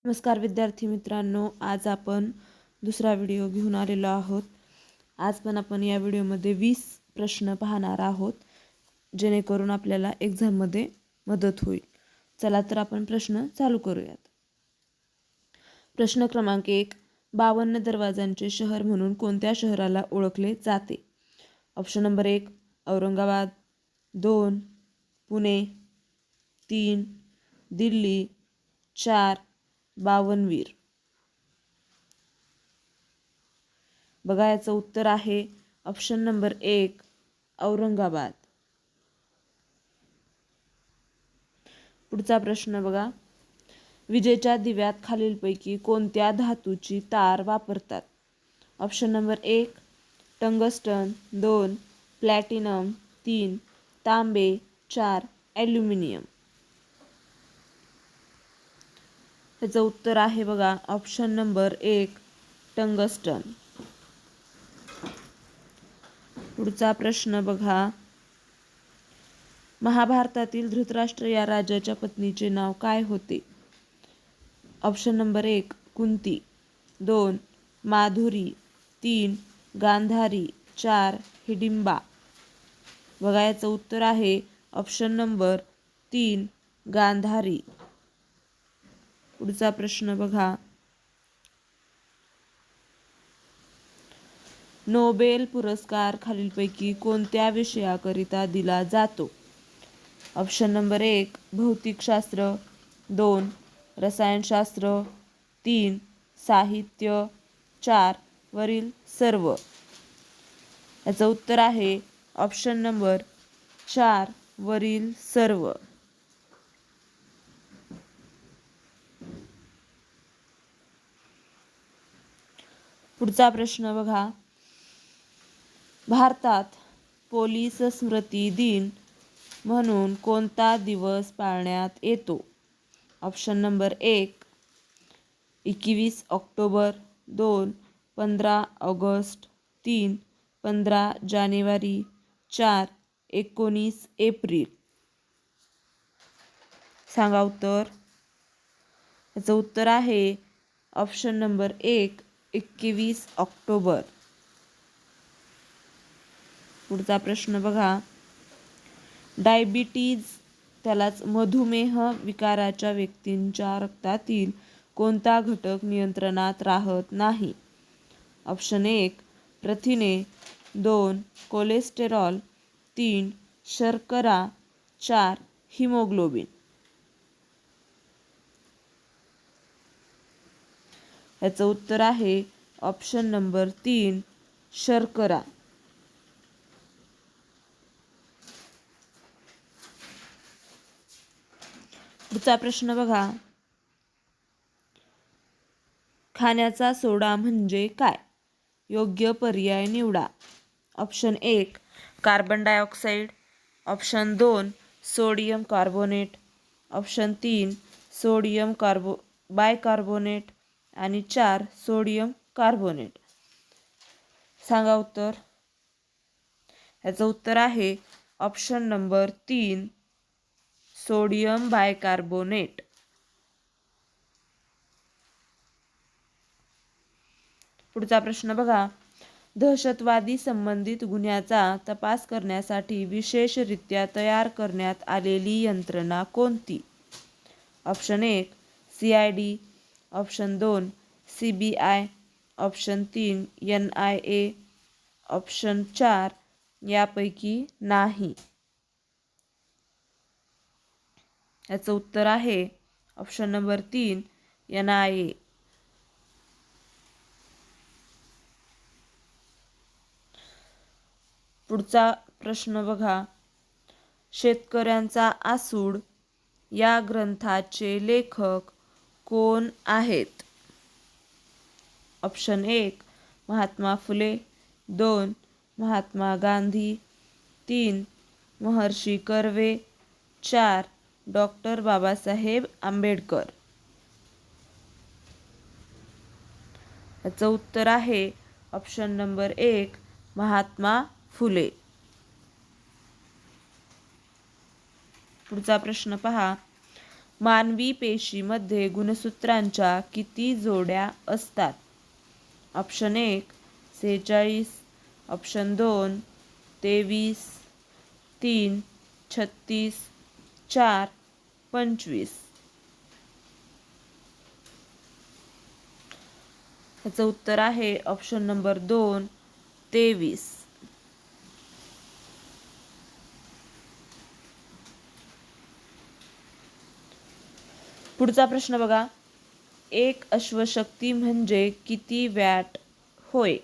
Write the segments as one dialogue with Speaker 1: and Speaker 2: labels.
Speaker 1: नमस्कार विद्यार्थी मित्रांनो, आज आपण दुसरा व्हिडिओ घेऊन आलेलो आहोत। आज पण आपण या व्हिडिओमध्ये 20 प्रश्न पाहणार आहोत, जेणेकरून आपल्याला एक्झाममध्ये मदत होईल। चला तर आपण प्रश्न चालू करूयात। प्रश्न क्रमांक 1, 52 दरवाजांचे शहर म्हणून कोणत्या शहराला ओळखले जाते? Option number 1 Aurangabad, 2 Pune, 3 Delhi, 4 बावनवीर। बघा, याचं उत्तर आहे ऑप्शन नंबर 1 औरंगाबाद। पुढचा प्रश्न बघा, विजेच्या दिव्यात खालीलपैकी कोणत्या धातूची तार वापरतात? ऑप्शन नंबर 1 टंगस्टन, 2 प्लॅटिनम, 3 तांबे, 4 ॲल्युमिनियम। ह्याचं उत्तर आहे बघा ऑप्शन नंबर 1 टंगस्टन। पुढचा प्रश्न बघा, महाभारतातील धृतराष्ट्र या राजाच्या पत्नीचे नाव काय होते? Option number 1 Kunti, 2 Madhuri, 3 Gandhari, 4 Hidimba. बघा, याचं उत्तर आहे ऑप्शन नंबर 3 गांधारी। पुढचा प्रश्न बघा, नोबेल पुरस्कार खालीलपैकी कोणत्या विषयाकरिता दिला जातो? ऑप्शन नंबर 1 भौतिकशास्त्र, 2 रसायनशास्त्र, 3 साहित्य, 4 वरील सर्व। याचं उत्तर आहे ऑप्शन नंबर 4 वरील सर्व। पुढचा प्रश्न बघा, भारतात पोलीस स्मृती दिन म्हणून कोणता दिवस पाळण्यात येतो? ऑप्शन नंबर 1 21 ऑक्टोबर, 2 15 ऑगस्ट, 3 15 जानेवारी, 4 19 एप्रिल। सांगा उत्तर। याचं उत्तर आहे ऑप्शन नंबर 1 21 ऑक्टोबर। पुढचा प्रश्न बघा, डायबिटीज त्यालाच मधुमेह विकाराच्या व्यक्तींच्या रक्तातील कोणता घटक नियंत्रणात राहत नाही? ऑप्शन 1 प्रथिने, 2 कोलेस्टेरॉल, 3 शर्करा, 4 हिमोग्लोबिन। याचं उत्तर आहे ऑप्शन नंबर 3 शर्करा। पुढचा प्रश्न बघा, खाण्याचा सोडा म्हणजे काय? योग्य पर्याय निवडा। Option 1 carbon dioxide, option 2 sodium carbonate, option 3 sodium bicarbonate आणि 4 सोडियम कार्बोनेट। सांगा उत्तर। याचं उत्तर आहे ऑप्शन नंबर 3 सोडियम बायकार्बोनेट। पुढचा प्रश्न बघा, दहशतवादी संबंधित गुन्ह्याचा तपास करण्यासाठी विशेषरित्या तयार करण्यात आलेली यंत्रणा कोणती? Option 1 CID, option 2 CBI, option 3 NIA, option 4 यापैकी नाही। याचं उत्तर आहे ऑप्शन नंबर 3 NIA। पुढचा प्रश्न बघा, शेतकऱ्यांचा आसूड या ग्रंथाचे लेखक कोण आहेत? Option 1 Mahatma Phule, 2 Mahatma Gandhi, 3 Maharshi Karve, 4 doctor Babasaheb Ambedkar. याचं उत्तर आहे ऑप्शन नंबर 1 महात्मा फुले। पुढचा प्रश्न पहा, मानवी पेशीमध्ये गुणसूत्रांच्या किती जोड्या असतात? Option 1 46, option 2 23, 3 36, 4 25. याचं उत्तर आहे ऑप्शन नंबर 2 23. पुढचा प्रश्न बघा. एक अश्वशक्ती म्हणजे किती वॅट होय?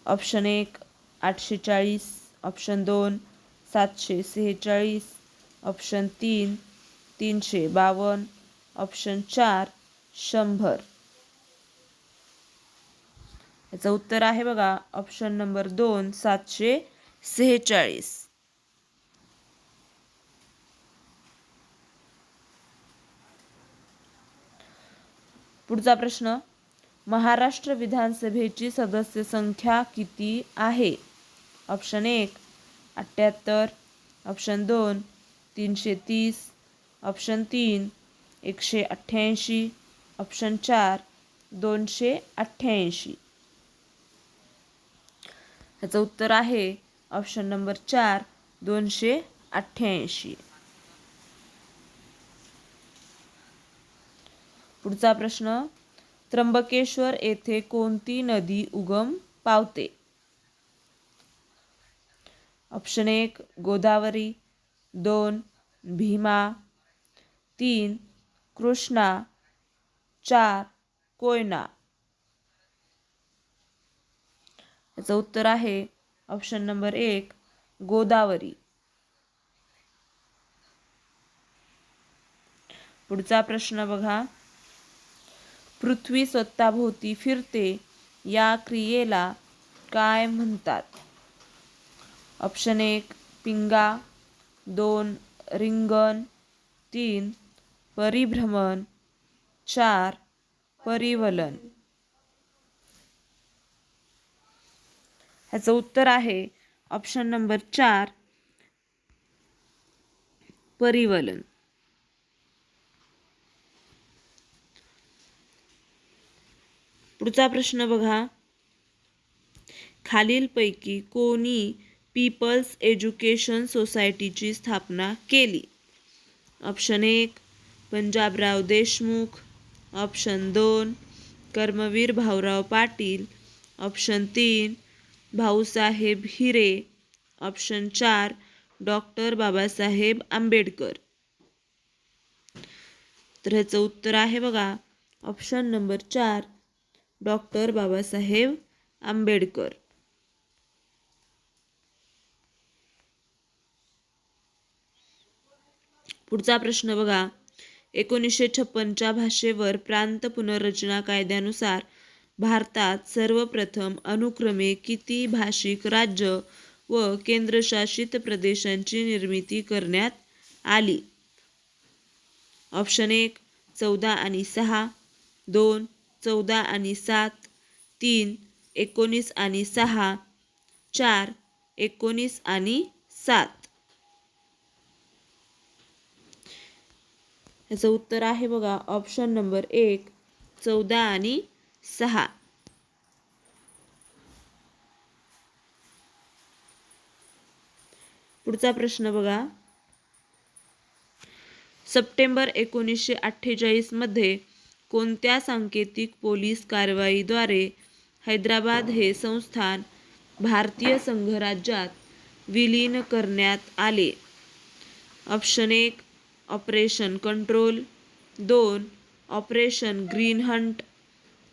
Speaker 1: Option 1 840, option 2 746, option 3 352, option 4 100. याचं उत्तर आहे बघा ऑप्शन नंबर 2 746. पुढचा प्रश्न. महाराष्ट्र विधानसभेची सदस्य संख्या किती आहे? Option 1 78, option 2 330, option 3 188, option 4 288. याचं उत्तर आहे ऑप्शन नंबर 4 288. पुढचा प्रश्न. त्र्यंबकेश्वर येथे कोणती नदी उगम पावते? ऑप्शन 1 गोदावरी, 2 भीमा, 3 कृष्णा, 4 कोयना. याचं उत्तर आहे ऑप्शन नंबर 1 गोदावरी. पुढचा प्रश्न बघा. पृथ्वी स्वतःभोवती फिरते या क्रियेला काय म्हणतात? ऑप्शन 1 पिंगा, 2 रिंगण, 3 परिभ्रमण, 4 परिवलन. ह्याचं उत्तर आहे ऑप्शन नंबर 4 परिवलन. पुढचा प्रश्न बघा. खालीलपैकी कोणी पीपल्स एज्युकेशन सोसायटीची स्थापना केली? Option 1 Panjabrao Deshmukh, option 2 Karmaveer Bhaurao Patil, option 3 Bhausaheb Hire, option 4 doctor Babasaheb Ambedkar. तर ह्याचं उत्तर आहे बघा option number 4 doctor Babasaheb Ambedkar. पुढचा प्रश्न बघा. 1956च्या भाषेवर प्रांत पुनर्रचना कायद्यानुसार भारतात सर्वप्रथम अनुक्रमे किती भाषिक राज्य व केंद्रशासित प्रदेशांची निर्मिती करण्यात आली? ऑप्शन 1 14 आणि 6, 2 14 आणि 7, 3 19 आणि 6, 4 19 आणि 7. याचं उत्तर आहे बघा ऑप्शन नंबर 1 14 आणि 6. पुढचा प्रश्न बघा. सप्टेंबर 1948 मध्ये कोणत्या सांकेतिक पोलीस कारवाईद्वारे हैदराबाद हे संस्थान भारतीय संघराज्यात विलीन करण्यात आले? Option 1 operation control, 2 operation green Hunt,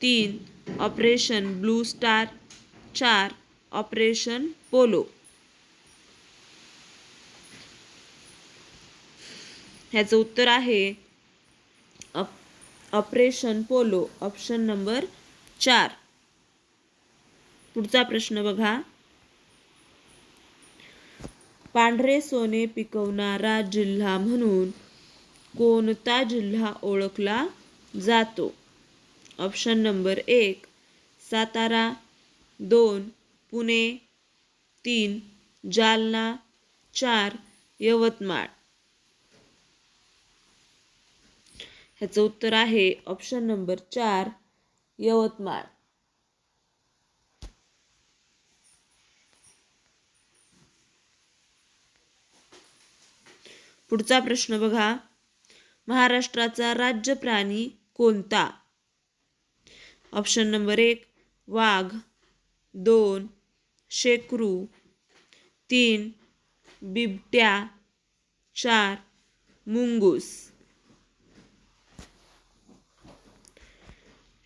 Speaker 1: 3 operation blue star, 4 operation polo. ह्याचं उत्तर आहे ऑपरेशन पोलो, ऑप्शन नंबर 4. पुढचा प्रश्न बघा. पांढरे सोने पिकवणारा जिल्हा म्हणून कोणता जिल्हा ओळखला जातो? Option number 1 Satara, 2 Pune, 3 Jalna, 4 Yavatmal. ह्याचं उत्तर आहे ऑप्शन नंबर 4 यवतमाळ. पुढचा प्रश्न बघा. महाराष्ट्राचा राज्य प्राणी कोणता? ऑप्शन नंबर 1 वाघ, 2 शेकरू, 3 बिबट्या, 4 मुंगूस.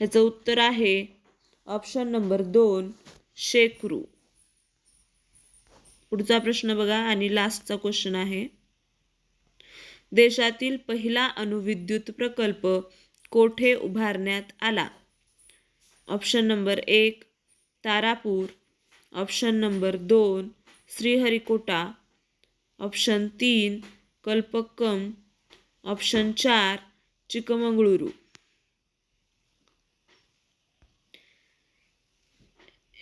Speaker 1: ह्याचं उत्तर आहे ऑप्शन नंबर 2 शेकरू. पुढचा प्रश्न बघा आणि लास्टचा क्वेश्चन आहे. देशातील पहिला अणुविद्युत प्रकल्प कोठे उभारण्यात आला? Option number 1 Tarapur, option number 2 Sriharikota, option 3 Kalpakkam, option 4 Chikmagalur.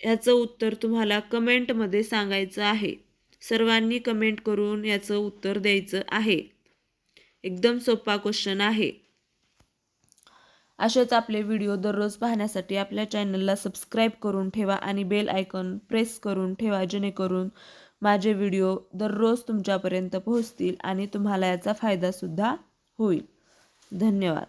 Speaker 1: याचं उत्तर तुम्हाला कमेंटमध्ये सांगायचं आहे. सर्वांनी कमेंट करून याचं उत्तर द्यायचं आहे. एकदम सोपा क्वेश्चन आहे. असेच आपले व्हिडिओ दररोज पाहण्यासाठी आपल्या चॅनलला सबस्क्राईब करून ठेवा आणि बेल आयकॉन प्रेस करून ठेवा, जेणेकरून माझे व्हिडिओ दररोज तुमच्यापर्यंत पोहोचतील आणि तुम्हाला याचा फायदासुद्धा होईल. धन्यवाद.